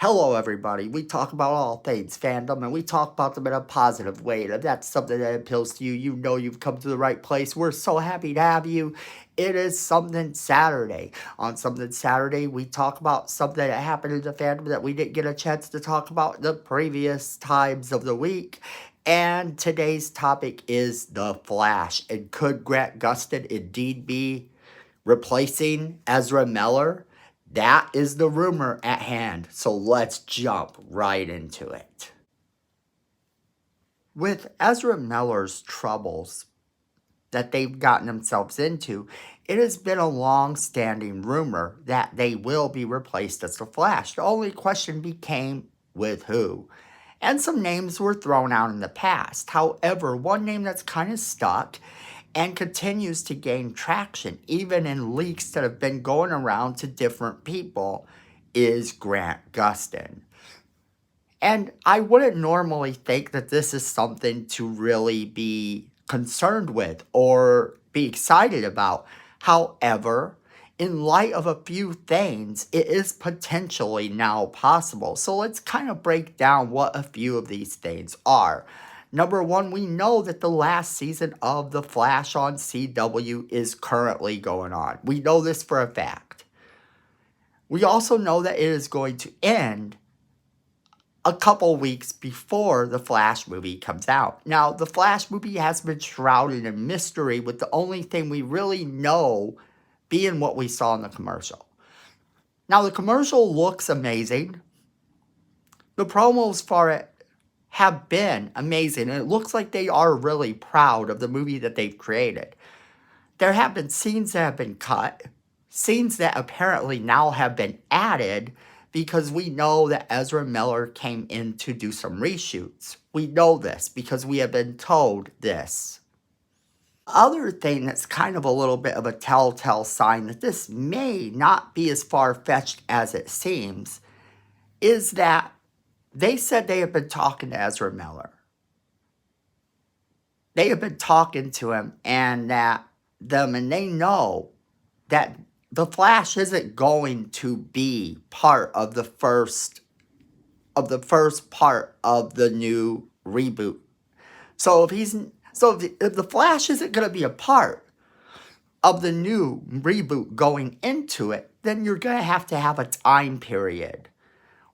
Hello, everybody. We talk about all things fandom, and we talk about them in a positive way. And if that's something that appeals to you, you know you've come to the right place. We're so happy to have you. It is Something Saturday. On Something Saturday, we talk about something that happened in the fandom that we didn't get a chance to talk about the previous times of the week. And today's topic is The Flash. And could Grant Gustin indeed be replacing Ezra Miller? That is the rumor at hand, so let's jump right into it. With Ezra Miller's troubles that they've gotten themselves into, it has been a long-standing rumor that they will be replaced as the Flash. The only question became with who. And some names were thrown out in the past. However, one name that's kind of stuck and continues to gain traction, even in leaks that have been going around to different people, is Grant Gustin. And I wouldn't normally think that this is something to really be concerned with or be excited about. However, in light of a few things, it is potentially now possible. So let's kind of break down what a few of these things are. Number one, we know that the last season of The Flash on CW is currently going on. We know this for a fact. We also know that it is going to end a couple weeks before the Flash movie comes out. Now, the Flash movie has been shrouded in mystery, with the only thing we really know being what we saw in the commercial. Now, the commercial looks amazing. The promos for it have been amazing, and it looks like they are really proud of the movie that they've created. There have been scenes that have been cut, scenes that apparently now have been added, because we know that Ezra Miller came in to do some reshoots. We know this because we have been told this. Other thing that's kind of a little bit of a telltale sign that this may not be as far-fetched as it seems is that they said they have been talking to Ezra Miller. They have been talking to him, and they know that the Flash isn't going to be part of the first part of the new reboot. So if the Flash isn't going to be a part of the new reboot going into it, then you're going to have a time period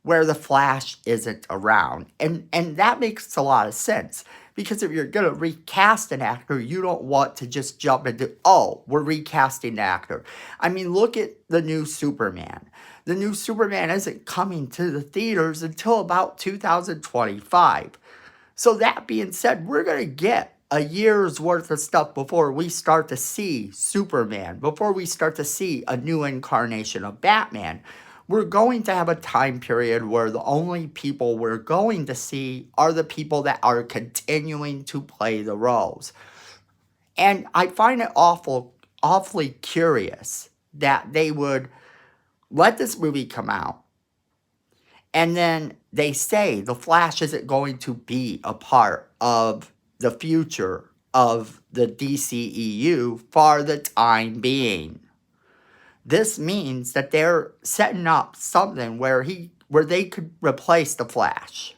where the Flash isn't around. And that makes a lot of sense. Because if you're going to recast an actor, you don't want to just jump into, oh, we're recasting the actor. I mean, look at the new Superman. The new Superman isn't coming to the theaters until about 2025. So that being said, we're going to get a year's worth of stuff before we start to see Superman, before we start to see a new incarnation of Batman. We're going to have a time period where the only people we're going to see are the people that are continuing to play the roles. And I find it awfully curious that they would let this movie come out, and then they say the Flash isn't going to be a part of the future of the DCEU for the time being. This means that they're setting up something where they could replace the Flash.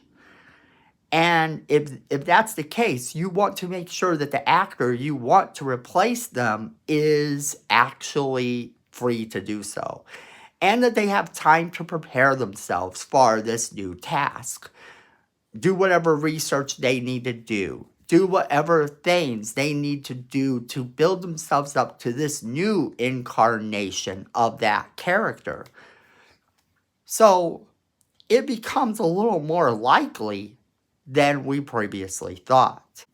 And if that's the case, you want to make sure that the actor you want to replace them is actually free to do so, and that they have time to prepare themselves for this new task. Do whatever research they need to do. Do whatever things they need to do to build themselves up to this new incarnation of that character. So it becomes a little more likely than we previously thought.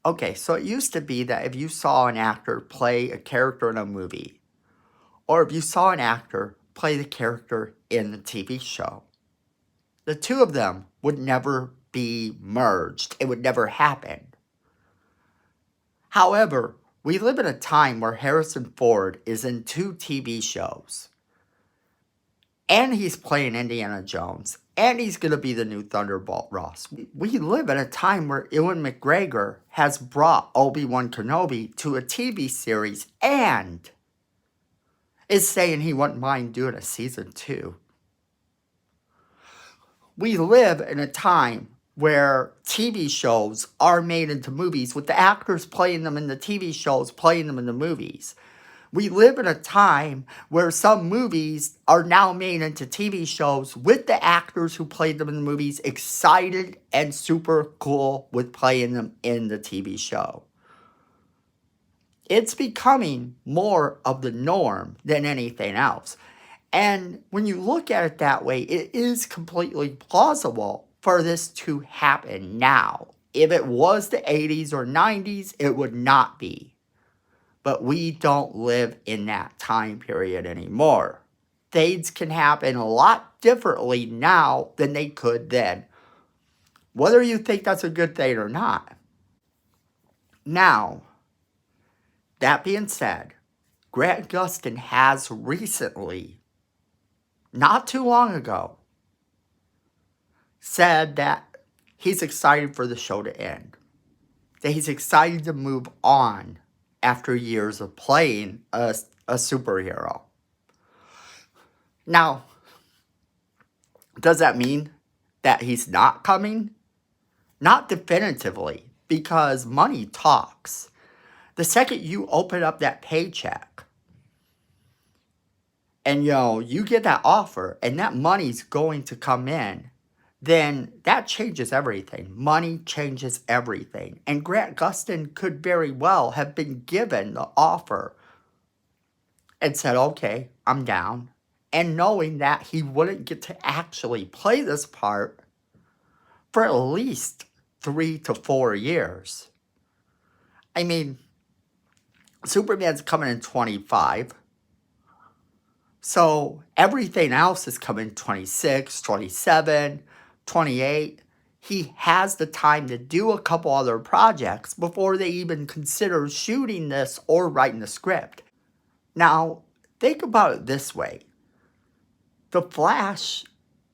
Okay, so it used to be that if you saw an actor play a character in a movie, or if you saw an actor play the character in the TV show, the two of them would never be merged. It would never happen. However, we live in a time where Harrison Ford is in 2 TV shows, and he's playing Indiana Jones, and he's going to be the new Thunderbolt Ross. We live in a time where Ewan McGregor has brought Obi-Wan Kenobi to a TV series and is saying he wouldn't mind doing a season 2. We live in a time where TV shows are made into movies with the actors playing them in the TV shows, playing them in the movies. We live in a time where some movies are now made into TV shows with the actors who played them in the movies excited and super cool with playing them in the TV show. It's becoming more of the norm than anything else. And when you look at it that way, it is completely plausible for this to happen now. If it was the 80s or 90s, it would not be. But we don't live in that time period anymore. Things can happen a lot differently now than they could then. Whether you think that's a good thing or not. Now, that being said, Grant Gustin has recently, not too long ago, said that he's excited for the show to end. That he's excited to move on after years of playing a superhero. Now, does that mean that he's not coming? Not definitively, because money talks. The second you open up that paycheck and you get that offer and that money's going to come in, then that changes everything. Money changes everything. And Grant Gustin could very well have been given the offer and said, okay, I'm down. And knowing that he wouldn't get to actually play this part for at least 3 to 4 years. I mean, Superman's coming in 25. So everything else is coming 26, 27, 28. He has the time to do a couple other projects before they even consider shooting this or writing the script. Now, think about it this way. The Flash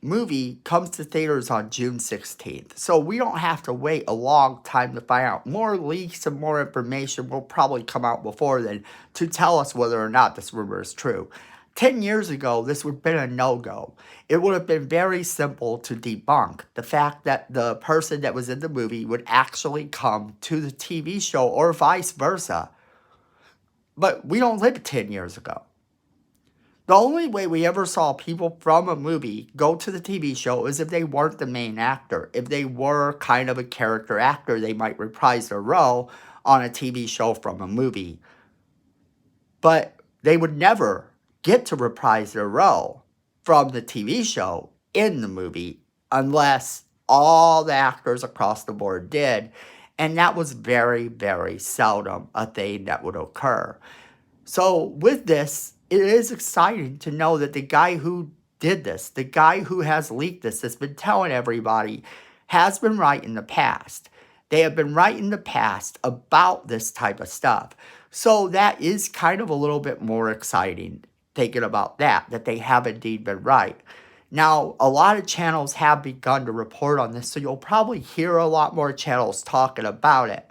movie comes to theaters on June 16th, so we don't have to wait a long time to find out. More leaks and more information will probably come out before then to tell us whether or not this rumor is true. 10 years ago, this would have been a no-go. It would have been very simple to debunk the fact that the person that was in the movie would actually come to the TV show or vice versa. But we don't live 10 years ago. The only way we ever saw people from a movie go to the TV show is if they weren't the main actor. If they were kind of a character actor, they might reprise their role on a TV show from a movie. But they would never get to reprise their role from the TV show in the movie unless all the actors across the board did. And that was very, very seldom a thing that would occur. So with this, it is exciting to know that the guy who did this, the guy who has leaked this, has been telling everybody, has been right in the past. They have been right in the past about this type of stuff. So that is kind of a little bit more exciting, thinking about that they have indeed been right. Now, a lot of channels have begun to report on this, so you'll probably hear a lot more channels talking about it.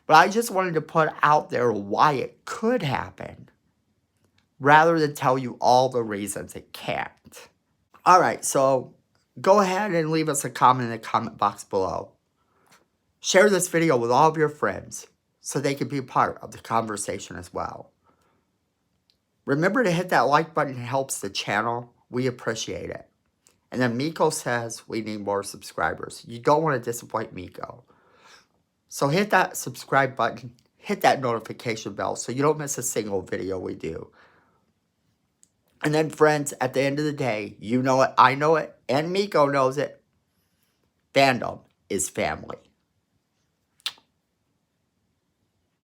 But I just wanted to put out there why it could happen, rather than tell you all the reasons it can't. All right, so go ahead and leave us a comment in the comment box below. Share this video with all of your friends so they can be part of the conversation as well. Remember to hit that like button. It helps the channel. We appreciate it. And then Miko says we need more subscribers. You don't want to disappoint Miko. So hit that subscribe button. Hit that notification bell so you don't miss a single video we do. And then friends, at the end of the day, you know it, I know it, and Miko knows it. Fandom is family.